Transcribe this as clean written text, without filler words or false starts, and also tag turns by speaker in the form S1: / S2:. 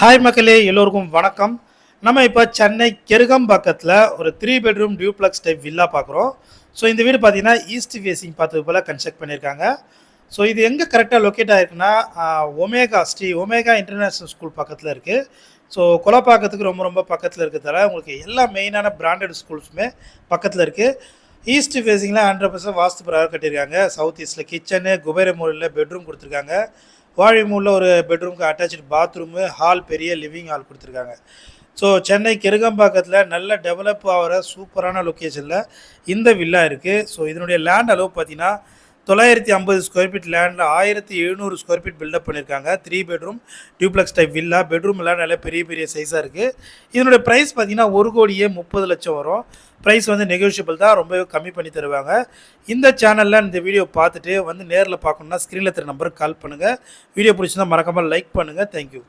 S1: Hi மக்களே, எல்லோருக்கும் வணக்கம். நம்ம இப்போ சென்னை கெருகம்பாக்கத்தில் ஒரு 3 பெட்ரூம் டியூப்ளக்ஸ் டைப் வில்லா பார்க்குறோம். ஸோ இந்த வீடு பார்த்தீங்கன்னா ஈஸ்ட் ஃபேஸிங் பார்த்தது போல் கன்ஸ்ட்ரக்ட் பண்ணியிருக்காங்க. ஸோ இது எங்கே கரெக்டாக லொக்கேட் ஆகிருக்குன்னா ஸ்ரீ ஒமேகா இன்டர்நேஷ்னல் ஸ்கூல் பக்கத்தில் இருக்குது. ஸோ கொலப்பாக்கத்துக்கு ரொம்ப ரொம்ப பக்கத்தில் இருக்கிறதால உங்களுக்கு எல்லா மெயினான பிராண்டட் ஸ்கூல்ஸுமே பக்கத்தில் இருக்குது. ஈஸ்ட் ஃபேஸிங்கில் 100% வாஸ்து பிரகாரம் கட்டியிருக்காங்க. சவுத் ஈஸ்ட்டில் கிச்சனு, குபேர மூலையில் பெட்ரூம் கொடுத்துருக்காங்க. வாழை மூலில் ஒரு பெட்ரூமுக்கு அட்டாச்சு பாத்ரூமு, ஹால், பெரிய லிவிங் ஹால் கொடுத்துருக்காங்க. ஸோ சென்னை கெருகம்பாக்கத்தில் நல்ல டெவலப் ஆகிற சூப்பரான லொக்கேஷனில் இந்த வில்லா இருக்குது. ஸோ இதனுடைய லேண்ட் அளவு பார்த்தீங்கன்னா 950 ஸ்கொயர் ஃபீட் லேண்டில் 1700 ஸ்கொயர் ஃபீட் பில்டப் பண்ணியிருக்காங்க. 3 bedroom duplex type villa. Bedroom எல்லாம் நல்ல பெரிய பெரிய சைஸாக இருக்குது. இதனுடைய ப்ரைஸ் பார்த்தீங்கன்னா 1,30,00,000 வரும். ப்ரைஸ் வந்து நெகோஷியபிள் தான், ரொம்பவே கம்மி பண்ணி தருவாங்க. இந்த சேனலில் இந்த வீடியோ பார்த்துட்டு வந்து நேரில் பார்க்கணுன்னா ஸ்க்ரீனில் தர நம்பருக்கு கால் பண்ணுங்கள். வீடியோ பிடிச்சிருந்தால் மறக்காமல் லைக் பண்ணுங்கள். தேங்க்யூ.